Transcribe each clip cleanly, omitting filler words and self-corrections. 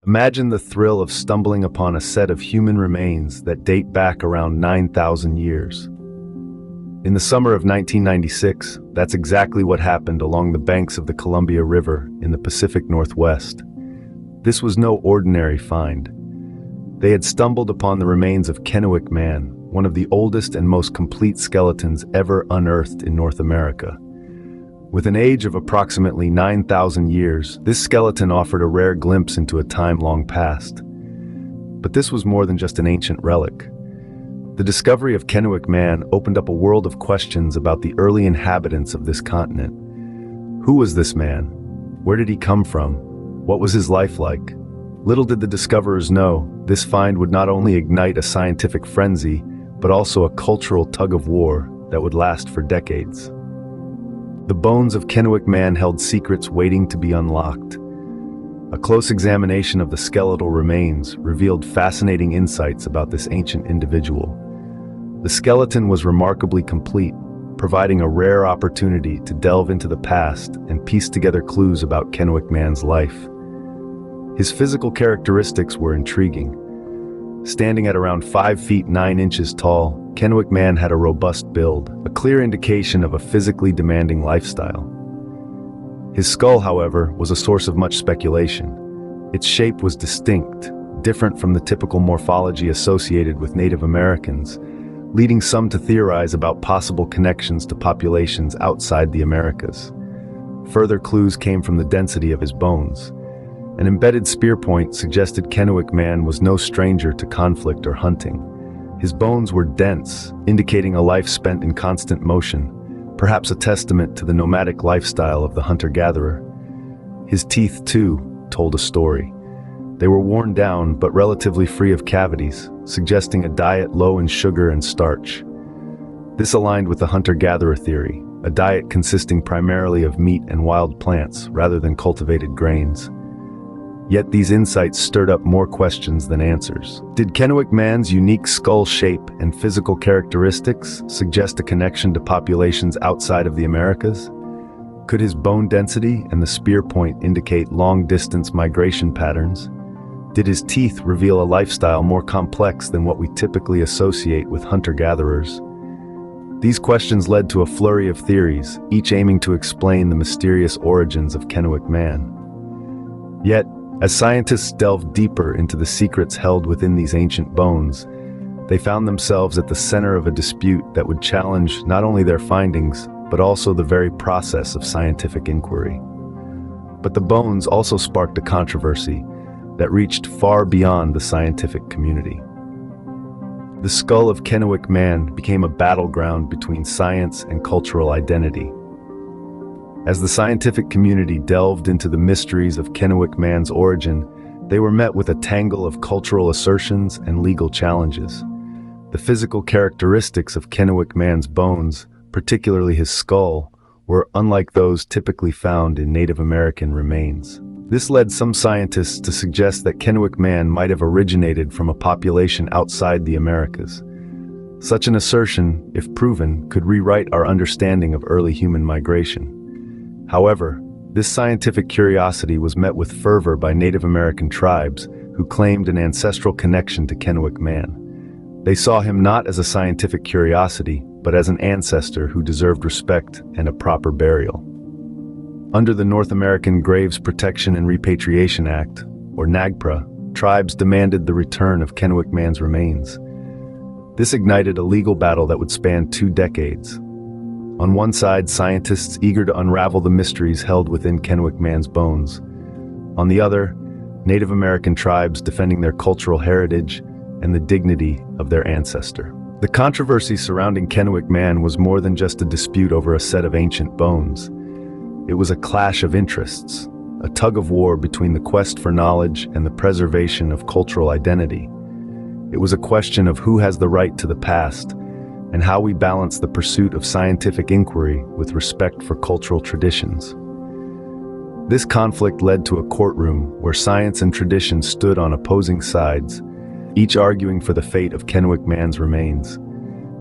Imagine the thrill of stumbling upon a set of human remains that date back around 9,000 years. In the summer of 1996, that's exactly what happened along the banks of the Columbia River in the Pacific Northwest. This was no ordinary find. They had stumbled upon the remains of Kennewick Man, one of the oldest and most complete skeletons ever unearthed in North America. With an age of approximately 9,000 years, this skeleton offered a rare glimpse into a time long past. But this was more than just an ancient relic. The discovery of Kennewick Man opened up a world of questions about the early inhabitants of this continent. Who was this man? Where did he come from? What was his life like? Little did the discoverers know, this find would not only ignite a scientific frenzy, but also a cultural tug-of-war that would last for decades. The bones of Kennewick Man held secrets waiting to be unlocked. A close examination of the skeletal remains revealed fascinating insights about this ancient individual. The skeleton was remarkably complete, providing a rare opportunity to delve into the past and piece together clues about Kennewick Man's life. His physical characteristics were intriguing. Standing at around 5 feet 9 inches tall, Kennewick Man had a robust build, a clear indication of a physically demanding lifestyle. His skull, however, was a source of much speculation. Its shape was distinct, different from the typical morphology associated with Native Americans, leading some to theorize about possible connections to populations outside the Americas. Further clues came from the density of his bones. An embedded spear point suggested Kennewick Man was no stranger to conflict or hunting. His bones were dense, indicating a life spent in constant motion, perhaps a testament to the nomadic lifestyle of the hunter-gatherer. His teeth, too, told a story. They were worn down but relatively free of cavities, suggesting a diet low in sugar and starch. This aligned with the hunter-gatherer theory, a diet consisting primarily of meat and wild plants rather than cultivated grains. Yet these insights stirred up more questions than answers. Did Kennewick Man's unique skull shape and physical characteristics suggest a connection to populations outside of the Americas? Could his bone density and the spear point indicate long-distance migration patterns? Did his teeth reveal a lifestyle more complex than what we typically associate with hunter-gatherers? These questions led to a flurry of theories, each aiming to explain the mysterious origins of Kennewick Man. Yet, as scientists delved deeper into the secrets held within these ancient bones, they found themselves at the center of a dispute that would challenge not only their findings, but also the very process of scientific inquiry. But the bones also sparked a controversy that reached far beyond the scientific community. The skull of Kennewick Man became a battleground between science and cultural identity. As the scientific community delved into the mysteries of Kennewick Man's origin, they were met with a tangle of cultural assertions and legal challenges. The physical characteristics of Kennewick Man's bones, particularly his skull, were unlike those typically found in Native American remains. This led some scientists to suggest that Kennewick Man might have originated from a population outside the Americas. Such an assertion, if proven, could rewrite our understanding of early human migration. However, this scientific curiosity was met with fervor by Native American tribes who claimed an ancestral connection to Kennewick Man. They saw him not as a scientific curiosity, but as an ancestor who deserved respect and a proper burial. Under the North American Graves Protection and Repatriation Act, or NAGPRA, tribes demanded the return of Kennewick Man's remains. This ignited a legal battle that would span 2 decades. On one side, scientists eager to unravel the mysteries held within Kennewick Man's bones. On the other, Native American tribes defending their cultural heritage and the dignity of their ancestor. The controversy surrounding Kennewick Man was more than just a dispute over a set of ancient bones. It was a clash of interests, a tug-of-war between the quest for knowledge and the preservation of cultural identity. It was a question of who has the right to the past, and how we balance the pursuit of scientific inquiry with respect for cultural traditions. This conflict led to a courtroom where science and tradition stood on opposing sides, each arguing for the fate of Kennewick Man's remains.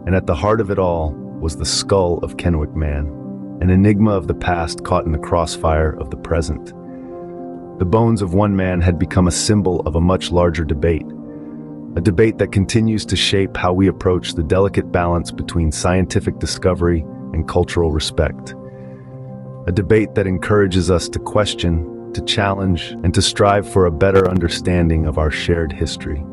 And at the heart of it all was the skull of Kennewick Man, an enigma of the past caught in the crossfire of the present. The bones of one man had become a symbol of a much larger debate, a debate that continues to shape how we approach the delicate balance between scientific discovery and cultural respect. A debate that encourages us to question, to challenge, and to strive for a better understanding of our shared history.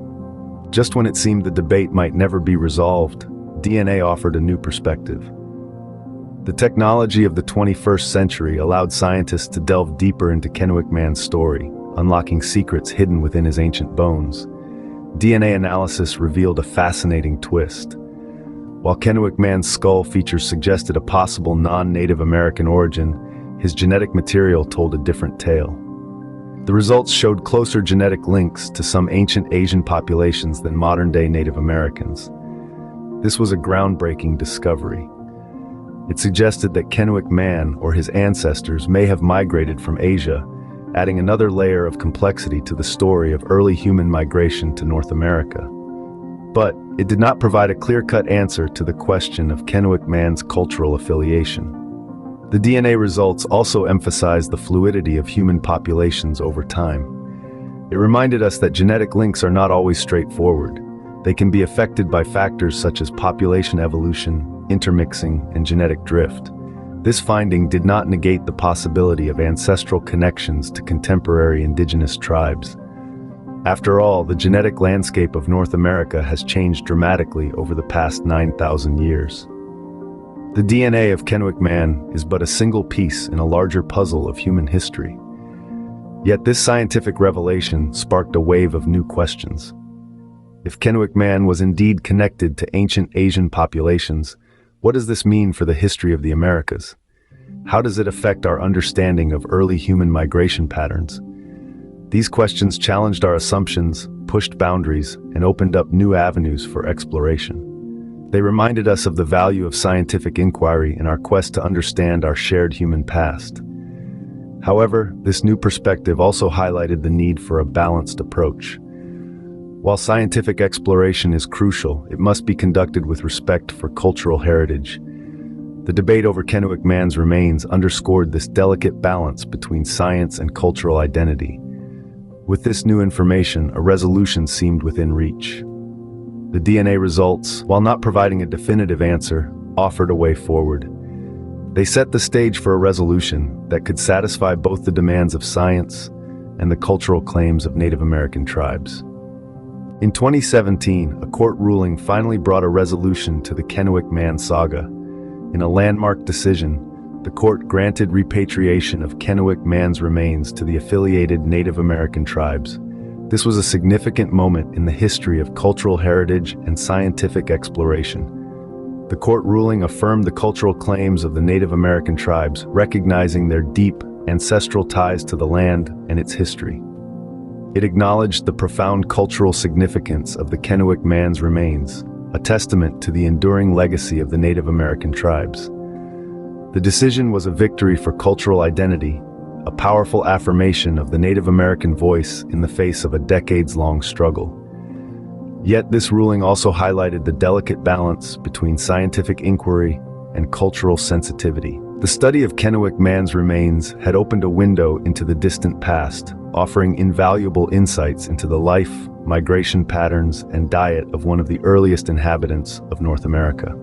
Just when it seemed the debate might never be resolved, DNA offered a new perspective. The technology of the 21st century allowed scientists to delve deeper into Kennewick Man's story, unlocking secrets hidden within his ancient bones. DNA analysis revealed a fascinating twist. While Kennewick Man's skull features suggested a possible non-Native American origin, his genetic material told a different tale. The results showed closer genetic links to some ancient Asian populations than modern-day Native Americans. This was a groundbreaking discovery. It suggested that Kennewick Man, or his ancestors, may have migrated from Asia, adding another layer of complexity to the story of early human migration to North America. But it did not provide a clear-cut answer to the question of Kennewick Man's cultural affiliation. The DNA results also emphasized the fluidity of human populations over time. It reminded us that genetic links are not always straightforward. They can be affected by factors such as population evolution, intermixing, and genetic drift. This finding did not negate the possibility of ancestral connections to contemporary indigenous tribes. After all, the genetic landscape of North America has changed dramatically over the past 9,000 years. The DNA of Kennewick Man is but a single piece in a larger puzzle of human history. Yet this scientific revelation sparked a wave of new questions. If Kennewick Man was indeed connected to ancient Asian populations, what does this mean for the history of the Americas? How does it affect our understanding of early human migration patterns? These questions challenged our assumptions, pushed boundaries, and opened up new avenues for exploration. They reminded us of the value of scientific inquiry in our quest to understand our shared human past. However, this new perspective also highlighted the need for a balanced approach. While scientific exploration is crucial, it must be conducted with respect for cultural heritage. The debate over Kennewick Man's remains underscored this delicate balance between science and cultural identity. With this new information, a resolution seemed within reach. The DNA results, while not providing a definitive answer, offered a way forward. They set the stage for a resolution that could satisfy both the demands of science and the cultural claims of Native American tribes. In 2017, a court ruling finally brought a resolution to the Kennewick Man saga. In a landmark decision, the court granted repatriation of Kennewick Man's remains to the affiliated Native American tribes. This was a significant moment in the history of cultural heritage and scientific exploration. The court ruling affirmed the cultural claims of the Native American tribes, recognizing their deep ancestral ties to the land and its history. It acknowledged the profound cultural significance of the Kennewick Man's remains, a testament to the enduring legacy of the Native American tribes. The decision was a victory for cultural identity, a powerful affirmation of the Native American voice in the face of a decades-long struggle. Yet this ruling also highlighted the delicate balance between scientific inquiry and cultural sensitivity. The study of Kennewick Man's remains had opened a window into the distant past, offering invaluable insights into the life, migration patterns, and diet of one of the earliest inhabitants of North America.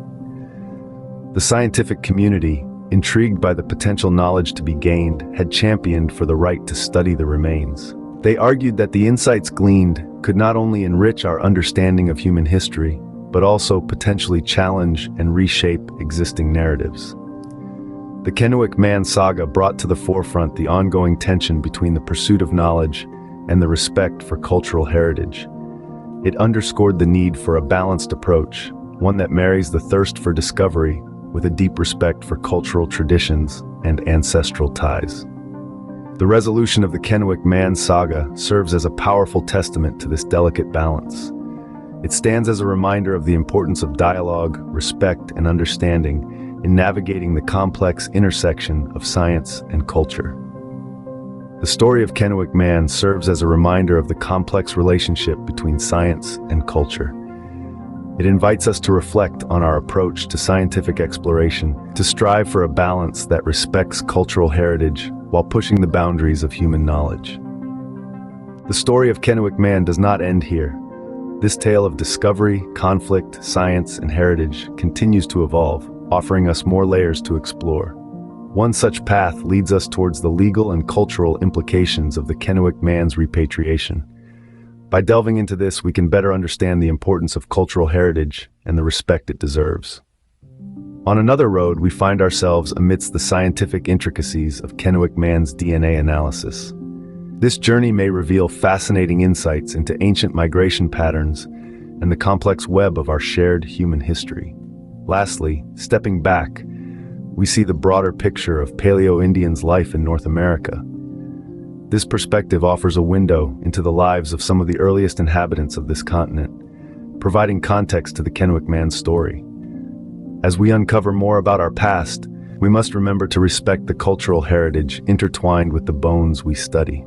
The scientific community, intrigued by the potential knowledge to be gained, had championed for the right to study the remains. They argued that the insights gleaned could not only enrich our understanding of human history, but also potentially challenge and reshape existing narratives. The Kennewick Man saga brought to the forefront the ongoing tension between the pursuit of knowledge and the respect for cultural heritage. It underscored the need for a balanced approach, one that marries the thirst for discovery with a deep respect for cultural traditions and ancestral ties. The resolution of the Kennewick Man saga serves as a powerful testament to this delicate balance. It stands as a reminder of the importance of dialogue, respect, and understanding in navigating the complex intersection of science and culture. The story of Kennewick Man serves as a reminder of the complex relationship between science and culture. It invites us to reflect on our approach to scientific exploration, to strive for a balance that respects cultural heritage while pushing the boundaries of human knowledge. The story of Kennewick Man does not end here. This tale of discovery, conflict, science, and heritage continues to evolve, offering us more layers to explore. One such path leads us towards the legal and cultural implications of the Kennewick Man's repatriation. By delving into this, we can better understand the importance of cultural heritage and the respect it deserves. On another road, we find ourselves amidst the scientific intricacies of Kennewick Man's DNA analysis. This journey may reveal fascinating insights into ancient migration patterns and the complex web of our shared human history. Lastly, stepping back, we see the broader picture of Paleo-Indians' life in North America. This perspective offers a window into the lives of some of the earliest inhabitants of this continent, providing context to the Kennewick Man story. As we uncover more about our past, we must remember to respect the cultural heritage intertwined with the bones we study.